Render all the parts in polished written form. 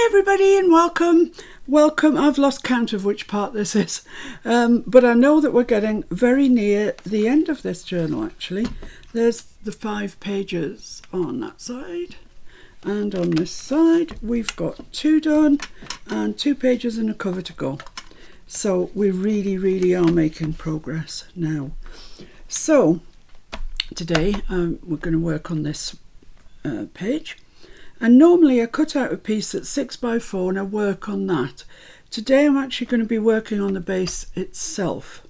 everybody and welcome. I've lost count of which part this is, but I know that we're getting very near the end of this journal. Actually, there's the 5 pages on that side, and on this side we've got 2 done and 2 pages and a cover to go. So we really are making progress now. So today we're going to work on this page. And normally I cut out a piece that's 6x4 and I work on that. Today I'm actually going to be working on the bass itself.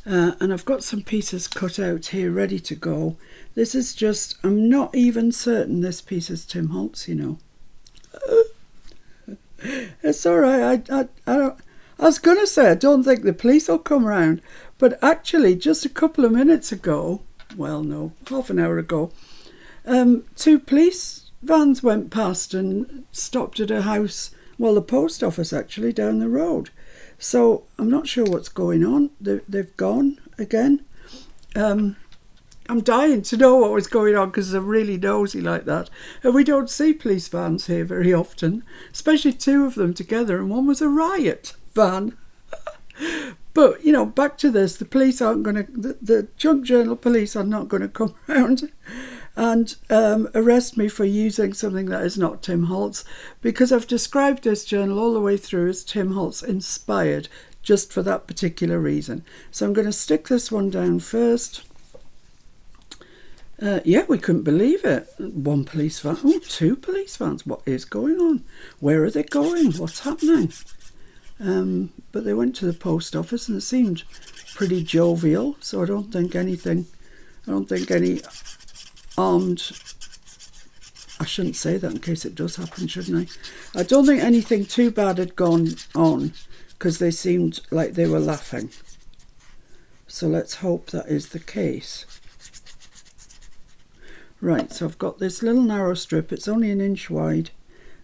And I've got some pieces cut out here ready to go. This is just, I'm not even certain this piece is Tim Holtz, you know. It's alright, I was going to say I don't think the police will come round. But actually just a couple of minutes ago, well no, half an hour ago, 2 police vans went past and stopped at a house, well, the post office actually, down the road. So I'm not sure what's going on. They've gone again. I'm dying to know what was going on because I'm really nosy like that. And we don't see police vans here very often, especially 2 of them together, and one was a riot van. But, you know, back to this, the police aren't going to, the junk journal police are not going to come around and arrest me for using something that is not Tim Holtz, because I've described this journal all the way through as Tim Holtz Inspired, just for that particular reason. So I'm going to stick this one down first. Yeah, we couldn't believe it. 1 police van, 2 police vans. What is going on? Where are they going? What's happening? But they went to the post office and it seemed pretty jovial, so I don't think any armed, I shouldn't say that in case it does happen, shouldn't I? I don't think anything too bad had gone on, because they seemed like they were laughing. So let's hope that is the case. Right, so I've got this little narrow strip, it's only 1 inch wide,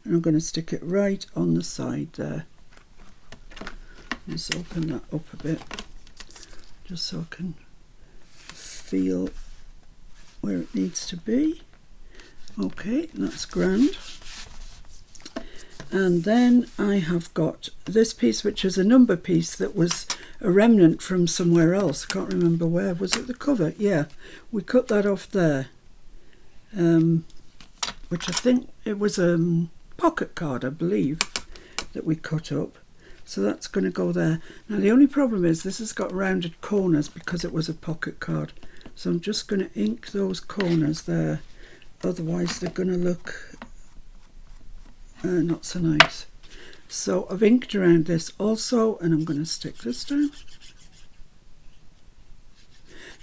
and I'm going to stick it right on the side there. Let's open that up a bit, just so I can feel where it needs to be. Okay, that's grand. And then I have got this piece, which is a number piece that was a remnant from somewhere else. I can't remember where. Was it the cover? Yeah, we cut that off there, which I think it was a pocket card, I believe, that we cut up. So that's going to go there. Now the only problem is this has got rounded corners because it was a pocket card. So I'm just going to ink those corners there. Otherwise they're going to look not so nice. So I've inked around this also, and I'm going to stick this down.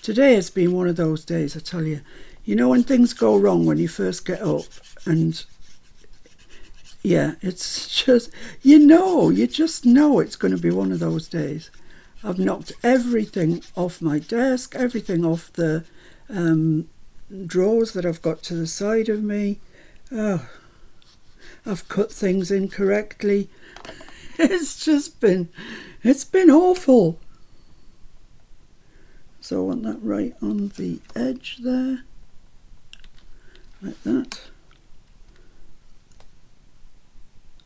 Today has been one of those days, I tell you. You know when things go wrong when you first get up, and yeah, it's just, you just know it's going to be one of those days. I've knocked everything off my desk, everything off the drawers that I've got to the side of me. Oh, I've cut things incorrectly. It's been awful. So I want that right on the edge there, like that.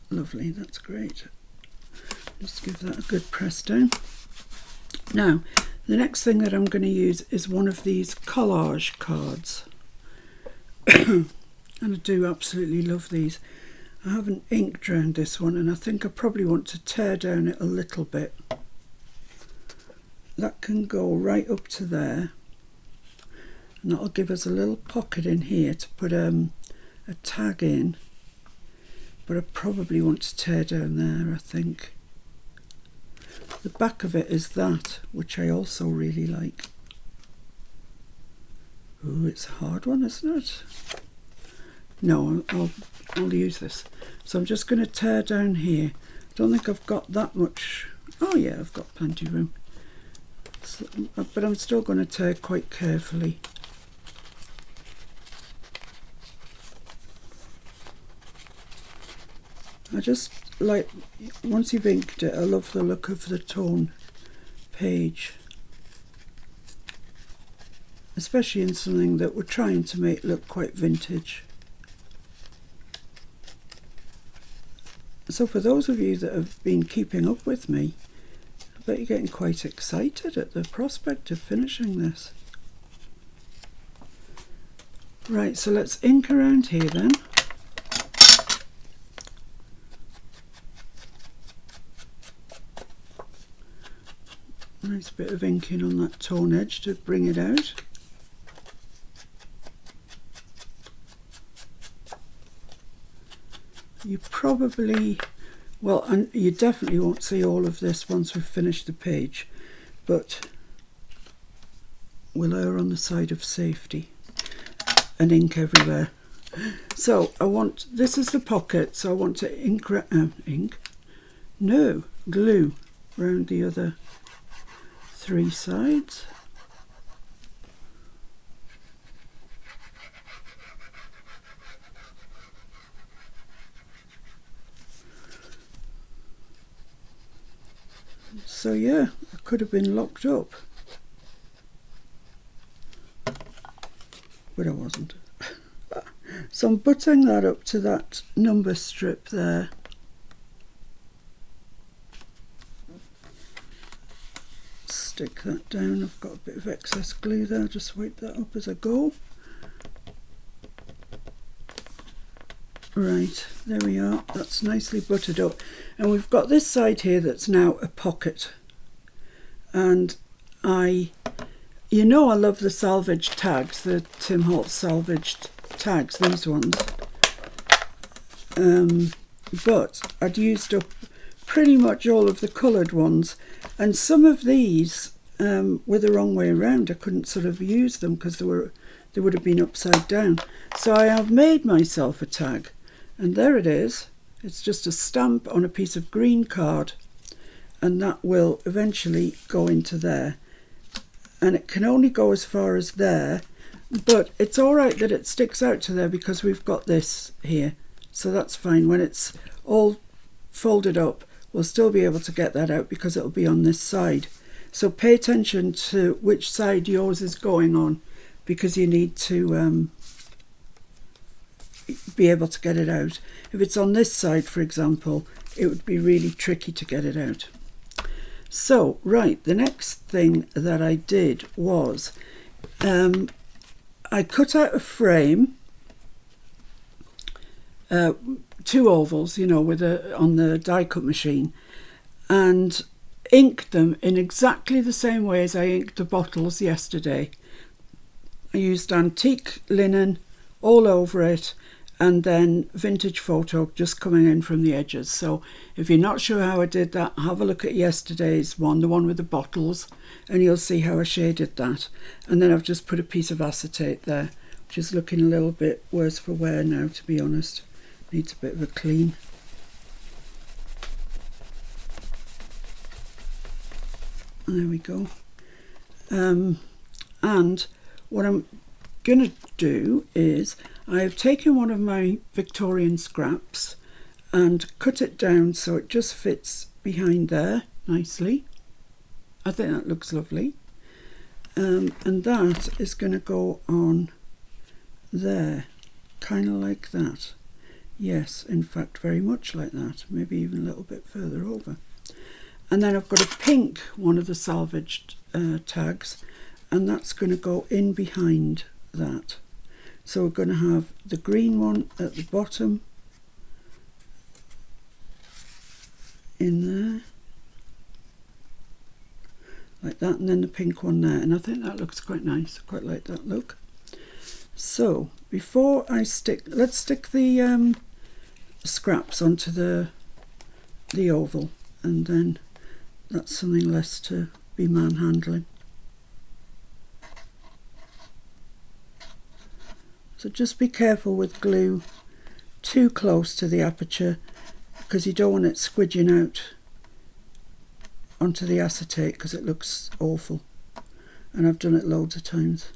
Lovely, that's great. Just give that a good press down. Now, the next thing that I'm going to use is one of these collage cards. And I do absolutely love these. I haven't inked around this one, and I think I probably want to tear down it a little bit. That can go right up to there. And that'll give us a little pocket in here to put a tag in. But I probably want to tear down there, I think. The back of it is that, which I also really like. Ooh, it's a hard one, isn't it? No, I'll use this. So I'm just going to tear down here. I don't think I've got that much. Oh yeah, I've got plenty of room. So, but I'm still going to tear quite carefully. I just like, once you've inked it, I love the look of the torn page. Especially in something that we're trying to make look quite vintage. So for those of you that have been keeping up with me, I bet you're getting quite excited at the prospect of finishing this. Right, so let's ink around here then. Nice bit of inking on that tone edge to bring it out. You probably, well, and you definitely won't see all of this once we've finished the page, but we'll err on the side of safety and ink everywhere. So I want, this is the pocket, so I want to glue around the other 3 sides. So yeah, I could have been locked up, but I wasn't. So I'm buttoning that up to that number strip there. Stick that down. I've got a bit of excess glue there, just wipe that up as I go. Right, there we are, that's nicely buttered up. And we've got this side here that's now a pocket. And I love the salvaged tags, the Tim Holtz salvaged tags, these ones. But I'd used up pretty much all of the coloured ones. And some of these were the wrong way around. I couldn't sort of use them because they would have been upside down. So I have made myself a tag. And there it is. It's just a stamp on a piece of green card, and that will eventually go into there. And it can only go as far as there, but it's all right that it sticks out to there because we've got this here. So that's fine. When it's all folded up, we'll still be able to get that out because it'll be on this side. So pay attention to which side yours is going on, because you need to be able to get it out. If it's on this side, for example, it would be really tricky to get it out. So, right, the next thing that I did was I cut out a frame, 2 ovals, on the die cut machine, and inked them in exactly the same way as I inked the bottles yesterday. I used antique linen all over it, and then vintage photo just coming in from the edges. So if you're not sure how I did that, have a look at yesterday's one, the one with the bottles, and you'll see how I shaded that. And then I've just put a piece of acetate there, which is looking a little bit worse for wear now, to be honest. Needs a bit of a clean. And there we go. And what I'm going to do is I've taken one of my Victorian scraps and cut it down so it just fits behind there nicely. I think that looks lovely. And that is going to go on there, kind of like that. Yes, in fact, very much like that, maybe even a little bit further over. And then I've got a pink one of the salvaged tags, and that's going to go in behind that. So we're going to have the green one at the bottom, in there, like that, and then the pink one there. And I think that looks quite nice. I quite like that look. So before I let's stick the scraps onto the oval, and then that's something less to be manhandling. So just be careful with glue too close to the aperture, because you don't want it squidging out onto the acetate, because it looks awful, and I've done it loads of times.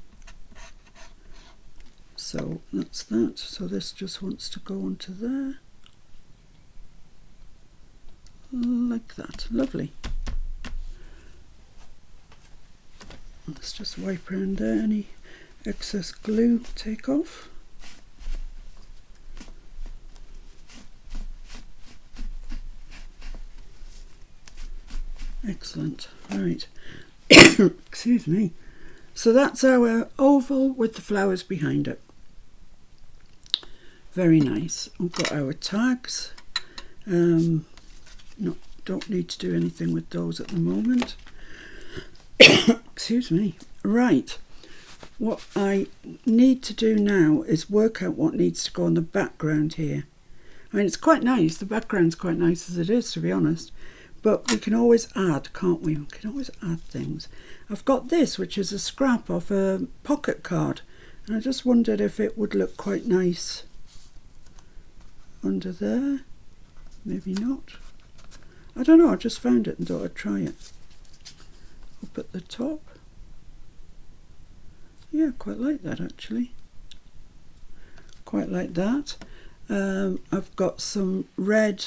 So that's that. So this just wants to go onto there, like that. Lovely. Let's just wipe around there, any excess glue take off. Excellent. Right. Excuse me. So that's our oval with the flowers behind it. Very nice. We've got our tags. Don't need to do anything with those at the moment. Excuse me. Right. What I need to do now is work out what needs to go on the background here. I mean, it's quite nice. The background's quite nice as it is, to be honest. But we can always add, can't we? We can always add things. I've got this, which is a scrap of a pocket card. And I just wondered if it would look quite nice under there. Maybe not. I don't know, I just found it and thought I'd try it. Up at the top. Yeah, quite like that actually. Quite like that. I've got some red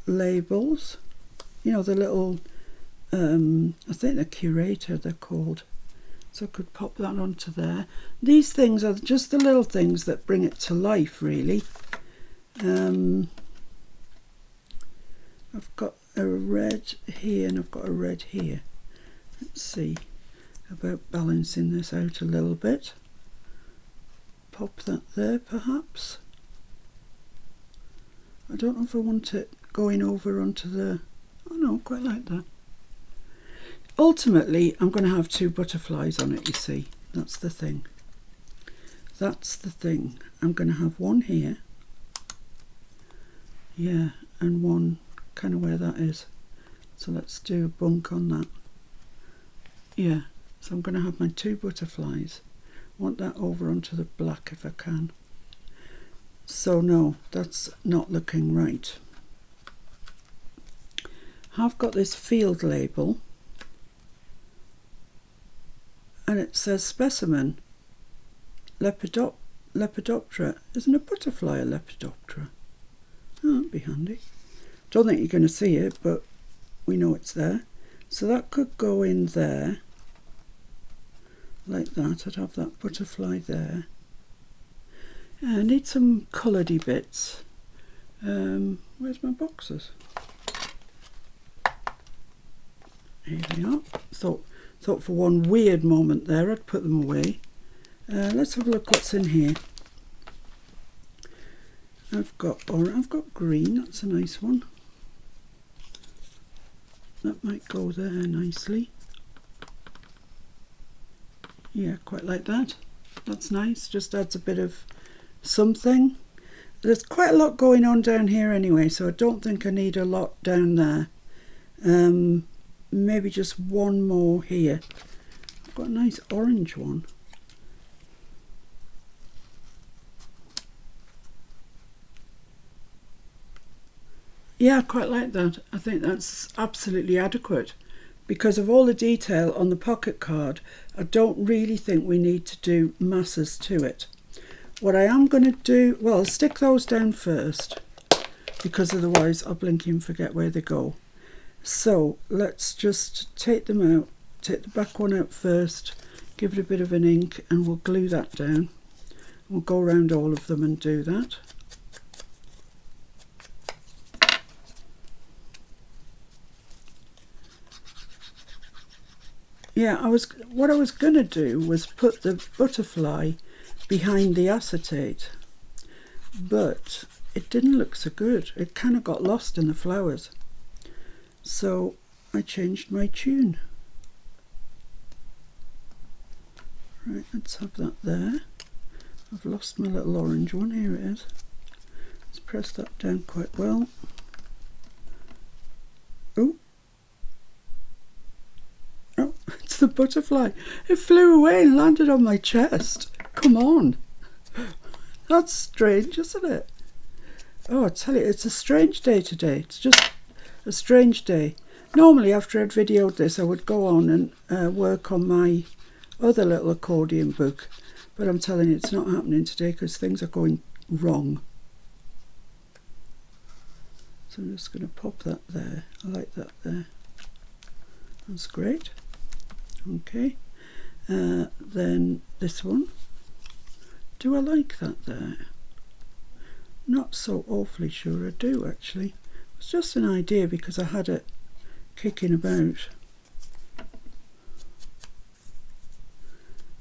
labels. You know, the little, I think the curator they're called. So I could pop that onto there. These things are just the little things that bring it to life, really. I've got a red here and I've got a red here. Let's see about balancing this out a little bit. Pop that there perhaps. I don't know if I want it going over onto the... Oh no, quite like that. Ultimately, I'm going to have two butterflies on it, you see. That's the thing. That's the thing. I'm going to have one here. Yeah, and one kind of where that is. So let's do a bunk on that. Yeah, so I'm going to have my two butterflies. I want that over onto the black if I can. So no, that's not looking right. I've got this field label and it says specimen Lepidoptera. Isn't a butterfly a Lepidoptera? Oh, that'd be handy. Don't think you're going to see it, but we know it's there. So that could go in there like that. I'd have that butterfly there. I need some coloured-y bits. Where's my boxes? Here they are. Thought for one weird moment there I'd put them away. Let's have a look what's in here. I've got green. That's a nice one. That might go there nicely. Yeah, quite like that. That's nice. Just adds a bit of something. There's quite a lot going on down here anyway, so I don't think I need a lot down there. Maybe just one more here. I've got a nice orange one. Yeah, I quite like that. I think that's absolutely adequate. Because of all the detail on the pocket card, I don't really think we need to do masses to it. What I am going to do, well, I'll stick those down first, because otherwise I'll blink and forget where they go. So let's just take them out, take the back one out first, give it a bit of an ink, and we'll glue that down. We'll go around all of them and do that. Yeah, what I was going to do was put the butterfly behind the acetate, but it didn't look so good. It kind of got lost in the flowers. So I changed my tune. Right, let's have that there. I've lost my little orange one. Here it is. Let's press that down quite well. Oh. Oh, it's the butterfly. It flew away and landed on my chest. Come on. That's strange, isn't it? Oh, I tell you, it's a strange day today. It's just a strange day. Normally, after I'd videoed this, I would go on and work on my other little accordion book. But I'm telling you, it's not happening today because things are going wrong. So I'm just going to pop that there. I like that there. That's great. Okay, then this one. Do I like that there? Not so awfully sure I do actually. It's just an idea because I had it kicking about. I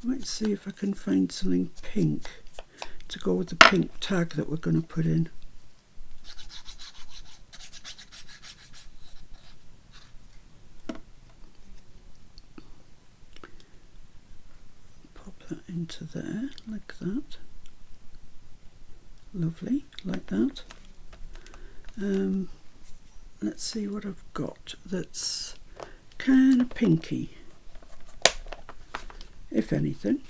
might see if I can find something pink to go with the pink tag that we're going to put in. Pop that into there like that. Lovely, like that. Let's see what I've got that's kind of pinky, if anything.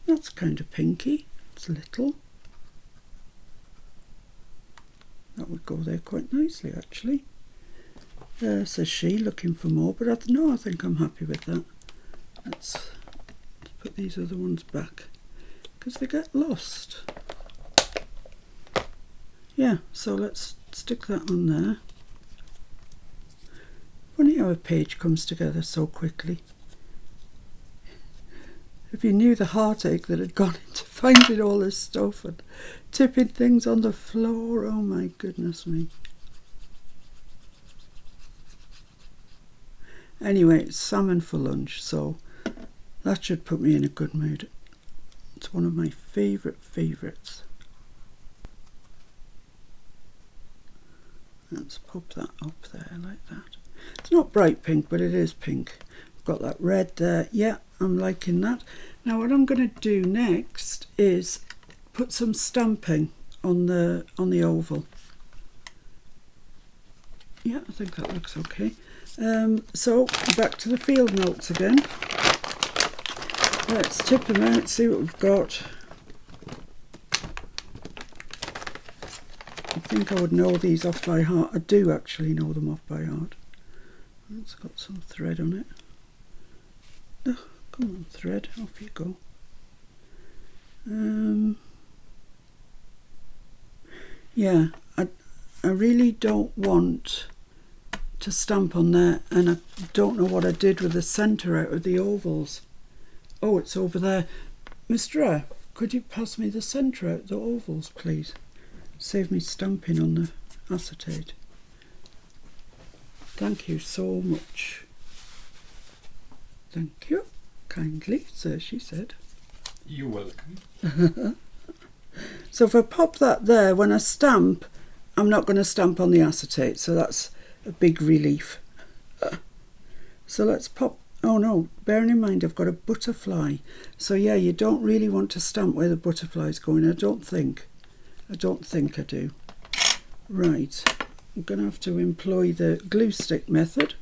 That's kind of pinky. It's little. That would go there quite nicely, actually. Says she, looking for more, but I think I'm happy with that. Let's put these other ones back because they get lost. Yeah, so let's stick that on there. Funny how a page comes together so quickly. If you knew the heartache that had gone into finding all this stuff and tipping things on the floor, oh my goodness me. Anyway, it's salmon for lunch, so that should put me in a good mood. It's one of my favourites. Let's pop that up there like that. It's not bright pink, but it is pink. I've got that red there. Yeah, I'm liking that. Now what I'm going to do next is put some stamping on the oval. Yeah, I think that looks okay. So back to the field notes again. Let's tip them out, see what we've got. I think I would know these off by heart. I do actually know them off by heart. It's got some thread on it. Oh, come on, thread, off you go. Yeah, I really don't want to stamp on there, and I don't know what I did with the centre out of the ovals. Oh, it's over there. Mr. Could you pass me the centre out of the ovals, please? Save me stamping on the acetate. Thank you so much. Thank you. Kindly, sir, she said. You're welcome. So if I pop that there, when I stamp, I'm not going to stamp on the acetate, so that's a big relief. So let's pop, oh no, bearing in mind I've got a butterfly. So yeah, you don't really want to stamp where the butterfly's going, I don't think I do. Right, I'm going to have to employ the glue stick method.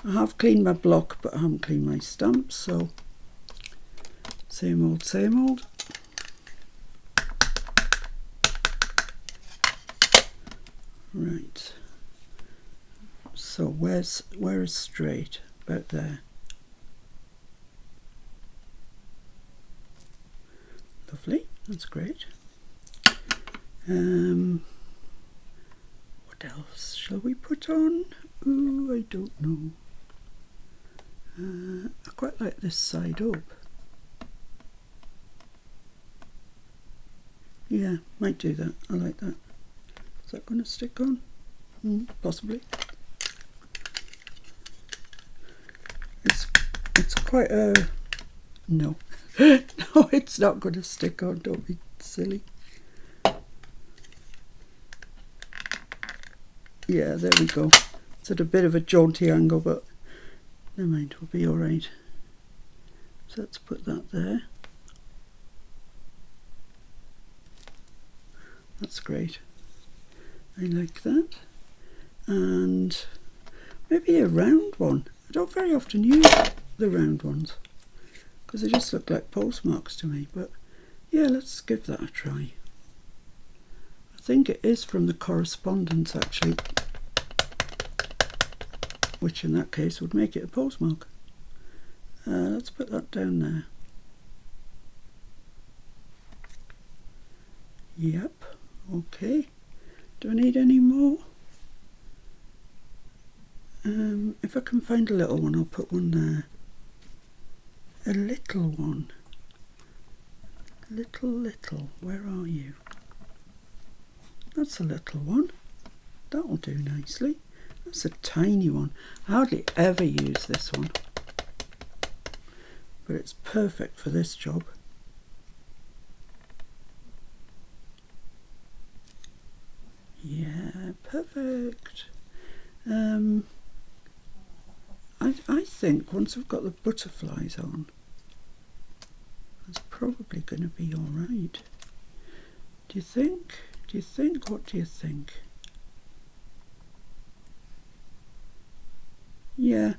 I have cleaned my block, but I haven't cleaned my stamps, so same old, same old. Right, so where is straight? About there. Lovely, that's great. What else shall we put on? Ooh, I don't know. I quite like this side up. Yeah, might do that. I like that. Is that going to stick on? Possibly. It's quite a... No. No, it's not going to stick on. Don't be silly. Yeah, there we go. It's at a bit of a jaunty angle, but never mind, we'll be alright. So let's put that there. That's great. I like that. And maybe a round one. I don't very often use the round ones because they just look like postmarks to me, but yeah, let's give that a try. I think it is from the correspondence actually, which in that case would make it a postmark. Let's put that down there. Yep, okay. Do I need any more? If I can find a little one, I'll put one there. A little one. Little, where are you? That's a little one. That'll do nicely. That's a tiny one. I hardly ever use this one, but it's perfect for this job. Yeah, perfect. I think once we've got the butterflies on, that's probably going to be all right. Do you think? Do you think? What do you think? Yeah.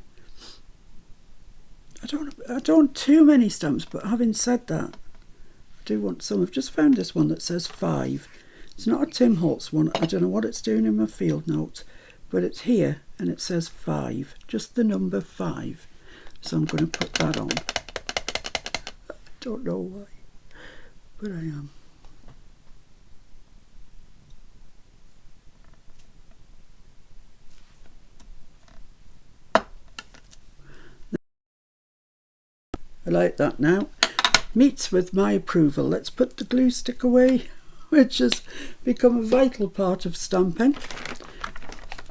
I don't want too many stamps, but having said that, I do want some. I've just found this one that says 5. It's not a Tim Holtz one. I don't know what it's doing in my field notes, but it's here and it says 5, just the number 5. So I'm going to put that on. I don't know why, but I am. I like that now. Meets with my approval. Let's put the glue stick away, which has become a vital part of stamping.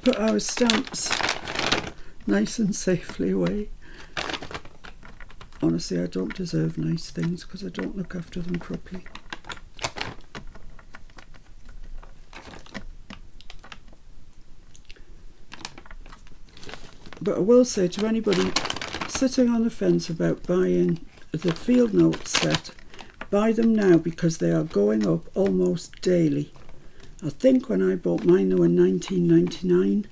Put our stamps nice and safely away. Honestly, I don't deserve nice things because I don't look after them properly. But I will say to anybody sitting on the fence about buying the field note set, buy them now because they are going up almost daily. I think when I bought mine they were $19.99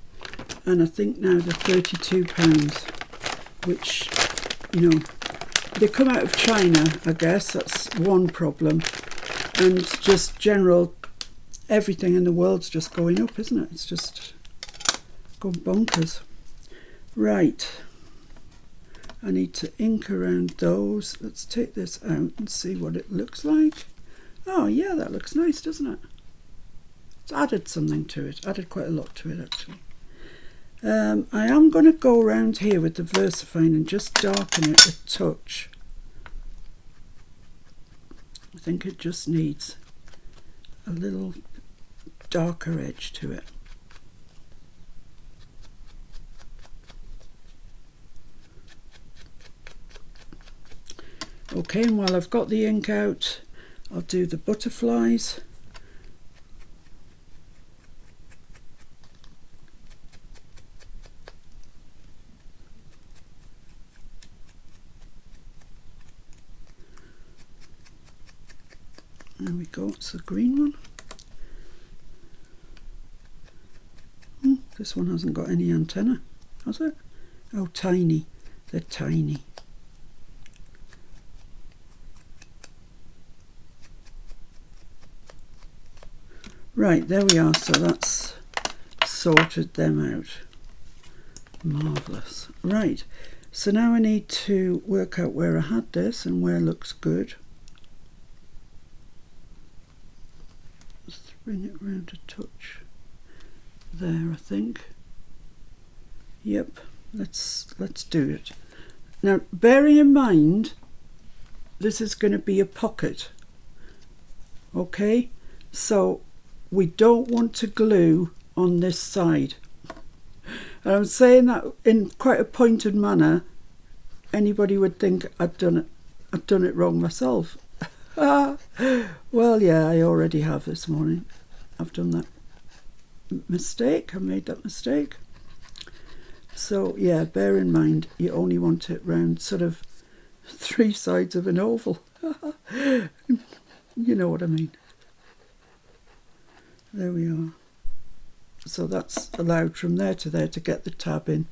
and I think now they're £32, which, you know, they come out of China, I guess. That's one problem. And just general, everything in the world's just going up, isn't it? It's just going bonkers. Right. I need to ink around those. Let's take this out and see what it looks like. Oh yeah, that looks nice, doesn't it? It's added something to it. Added quite a lot to it, actually. I am going to go around here with the VersaFine and just darken it a touch. I think it just needs a little darker edge to it. Okay, and while I've got the ink out, I'll do the butterflies. There we go, it's the green one. This one hasn't got any antenna, has it? Oh, tiny. They're tiny. Right, there we are, so that's sorted them out. Marvellous. Right, so now I need to work out where I had this and where looks good. Let's bring it round a touch. There, I think. Yep, let's do it. Now, bearing in mind, this is going to be a pocket. Okay, so we don't want to glue on this side. And I'm saying that in quite a pointed manner. Anybody would think I'd done it wrong myself. Well, yeah, I already have this morning. I've done that mistake. I made that mistake. So yeah, bear in mind you only want it round sort of 3 sides of an oval. You know what I mean. There we are. So that's allowed from there to there to get the tab in.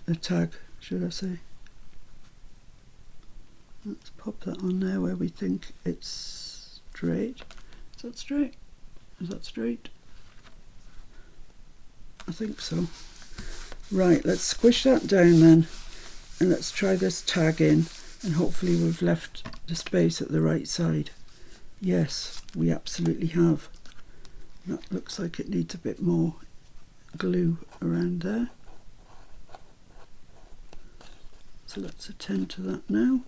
The tag, should I say. Let's pop that on there where we think it's straight. Is that straight? Is that straight? I think so. Right, let's squish that down then. And let's try this tag in. And hopefully we've left the space at the right side. Yes, we absolutely have. That looks like it needs a bit more glue around there. So let's attend to that now.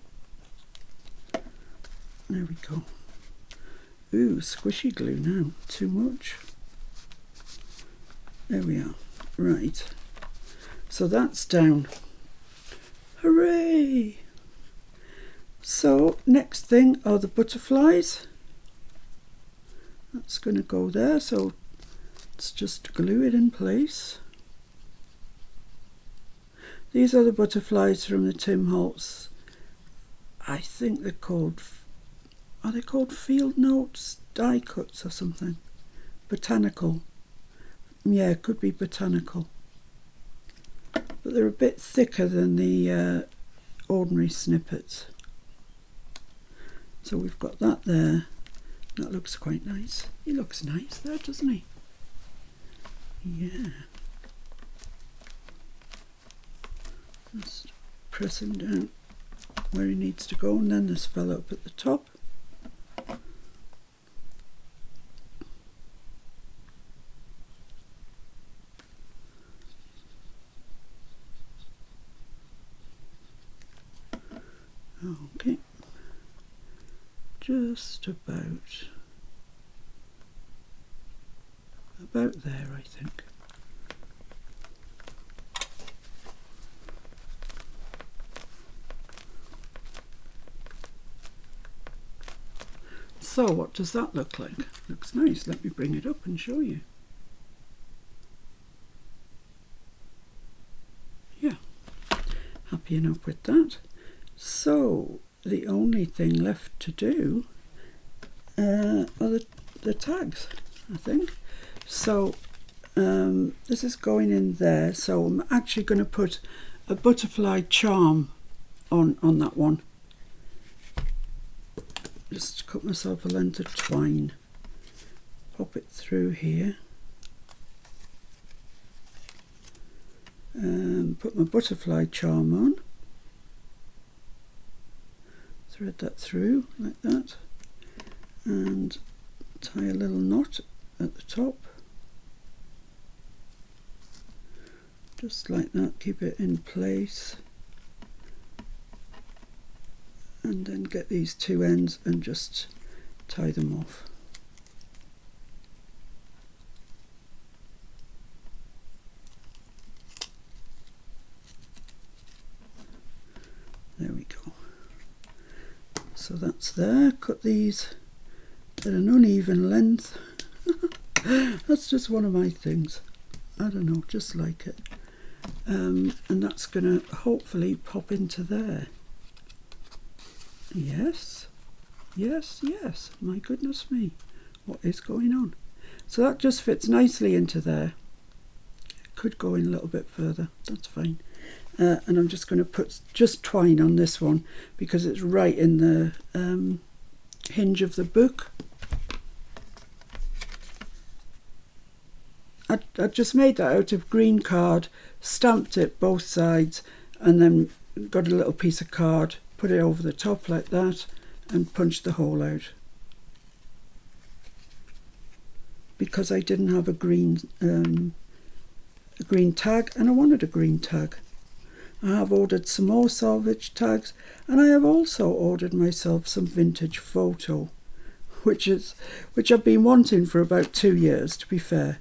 There we go. Ooh, squishy glue now. Too much. There we are. Right. So that's down. Hooray! So next thing are the butterflies. That's going to go there, so let's just glue it in place. These are the butterflies from the Tim Holtz. I think they're called, are they called field notes, die cuts or something? Botanical. Yeah, it could be botanical. But they're a bit thicker than the ordinary snippets. So we've got that there. That looks quite nice. He looks nice there, doesn't he? Yeah. Just press him down where he needs to go, and then this fella up at the top. Okay, just about there, I think. So what does that look like? Looks nice. Let me bring it up and show you. Yeah, happy enough with that. So the only thing left to do are the tags, I think. So this is going in there, so I'm actually going to put a butterfly charm on that one. Just cut myself a length of twine, pop it through here, and put my butterfly charm on. Thread that through like that, and tie a little knot at the top, just like that. Keep it in place, and then get these two ends and just tie them off. There we go. So that's there. Cut these at an uneven length. That's just one of my things. I don't know, just like it. And that's going to hopefully pop into there. Yes, yes, yes. My goodness me, what is going on? So that just fits nicely into there. It could go in a little bit further. That's fine. And I'm just going to put just twine on this one because it's right in the hinge of the book. I just made that out of green card, stamped it both sides, and then got a little piece of card, put it over the top like that, and punched the hole out. Because I didn't have a green tag, and I wanted a green tag. I have ordered some more salvage tags, and I have also ordered myself some vintage photo, which I've been wanting for about 2 years, to be fair.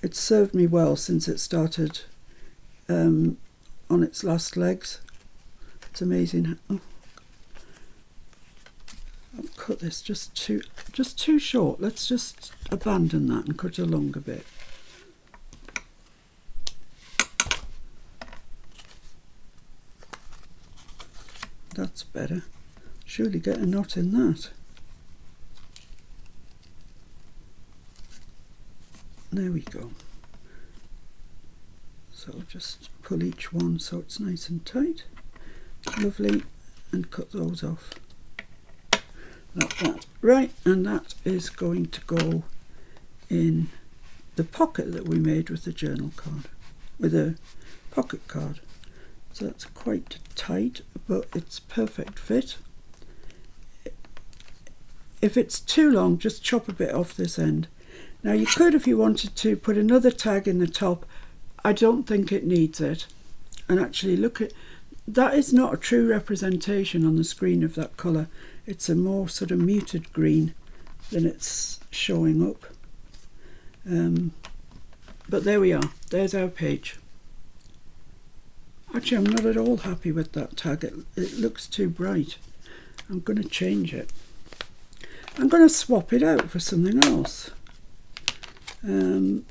It's served me well since it started on its last legs. It's amazing. Oh, I've cut this just too short. Let's just abandon that and cut along a bit. That's better. Surely get a knot in that. There we go. So just pull each one so it's nice and tight. Lovely. And cut those off. Like that. Right, and that is going to go in the pocket that we made with the journal card, with a pocket card. So that's quite tight, but it's perfect fit. If it's too long, just chop a bit off this end. Now you could, if you wanted to, put another tag in the top. I don't think it needs it. And actually look at, that is not a true representation on the screen of that colour. It's a more sort of muted green than it's showing up. But there we are. There's our page. Actually, I'm not at all happy with that tag. It looks too bright. I'm going to change it. I'm going to swap it out for something else. That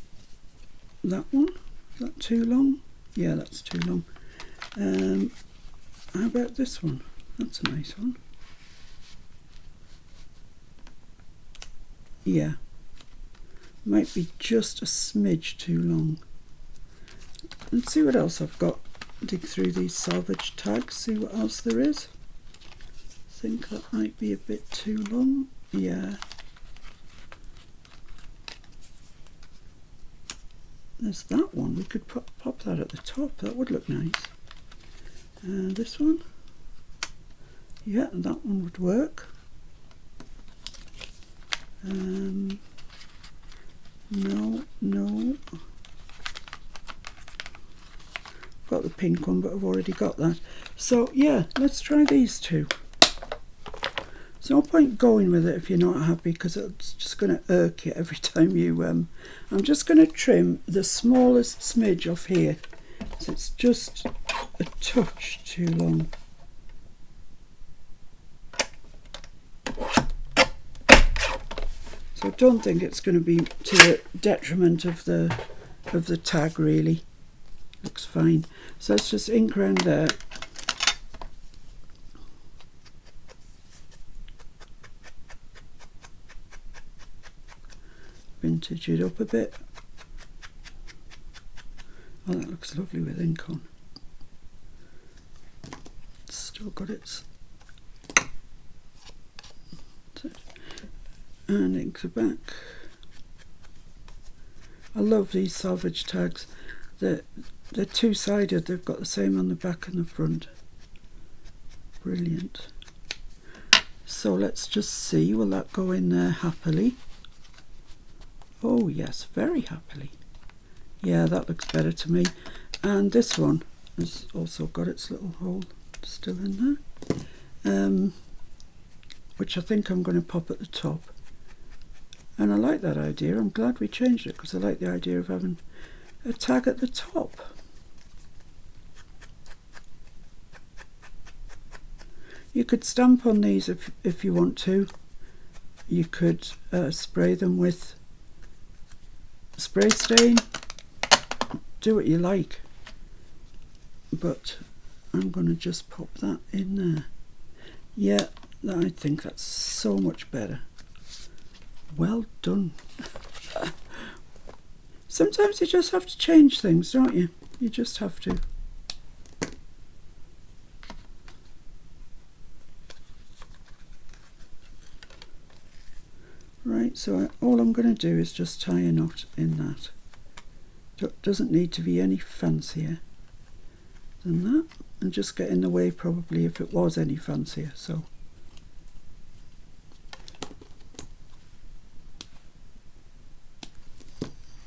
one, is that too long? Yeah, that's too long. How about this one? That's a nice one. Yeah, might be just a smidge too long. Let's see what else I've got. Dig through these salvage tags, see what else there is. I think that might be a bit too long. Yeah. There's that one. We could pop that at the top. That would look nice. This one. Yeah, that one would work. No. Got the pink one, but I've already got that. So yeah, let's try these two. There's no point going with it if you're not happy, because it's just going to irk you every time you... I'm just going to trim the smallest smidge off here. So it's just a touch too long. So I don't think it's going to be to the detriment of the tag, really. Looks fine. So let's just ink around there. Vintage it up a bit. Oh, that looks lovely with ink on. It's still got its... And ink the back. I love these salvage tags. They're two-sided. They've got the same on the back and the front. Brilliant. So let's just see. Will that go in there happily? Oh yes, very happily. Yeah, that looks better to me. And this one has also got its little hole still in there, which I think I'm going to pop at the top. And I like that idea. I'm glad we changed it, because I like the idea of having a tag at the top. You could stamp on these if you want to. You could spray them with spray stain. Do what you like. But I'm going to just pop that in there. Yeah, I think that's so much better. Well done. Sometimes you just have to change things, don't you? You just have to. Right, so all I'm going to do is just tie a knot in that. It doesn't need to be any fancier than that, and just get in the way probably if it was any fancier. So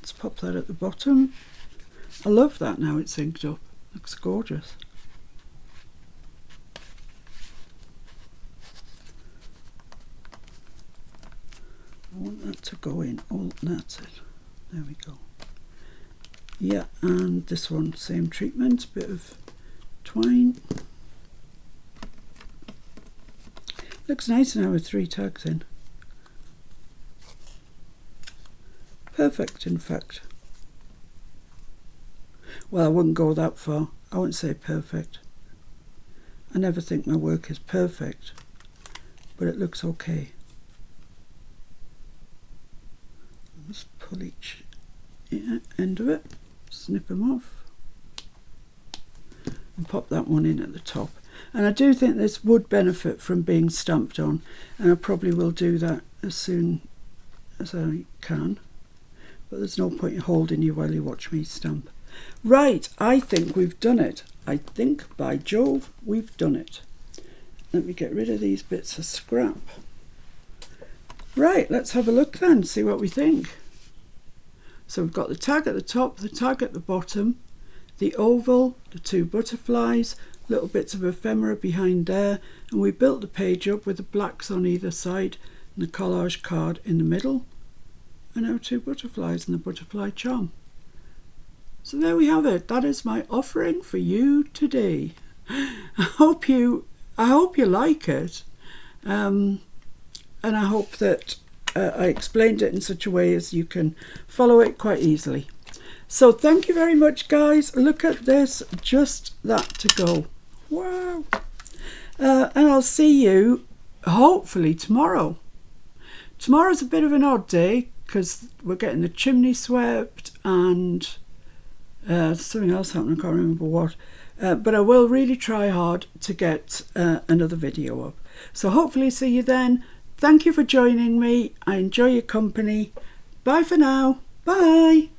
let's pop that at the bottom. I love that now it's inked up. Looks gorgeous. I want that to go in. Oh, that's it. There we go. Yeah, and this one, same treatment, bit of twine. Looks nice now with 3 tags in. Perfect, in fact. Well, I wouldn't go that far. I wouldn't say perfect. I never think my work is perfect, but it looks okay. Just pull each end of it, snip them off, and pop that one in at the top. And I do think this would benefit from being stamped on, and I probably will do that as soon as I can. But there's no point in holding you while you watch me stamp. Right, I think we've done it. I think, by Jove, we've done it. Let me get rid of these bits of scrap. Right, let's have a look then, see what we think. So we've got the tag at the top, the tag at the bottom, the oval, the 2 butterflies, little bits of ephemera behind there, and we built the page up with the blacks on either side and the collage card in the middle. and our 2 butterflies and the butterfly charm. So there we have it. That is my offering for you today. I hope you like it, and I hope that I explained it in such a way as you can follow it quite easily. So thank you very much, guys. Look at this, just that to go. Wow. And I'll see you hopefully tomorrow. Tomorrow's a bit of an odd day because we're getting the chimney swept and something else happened. I can't remember what. But I will really try hard to get another video up. So hopefully see you then. Thank you for joining me. I enjoy your company. Bye for now. Bye.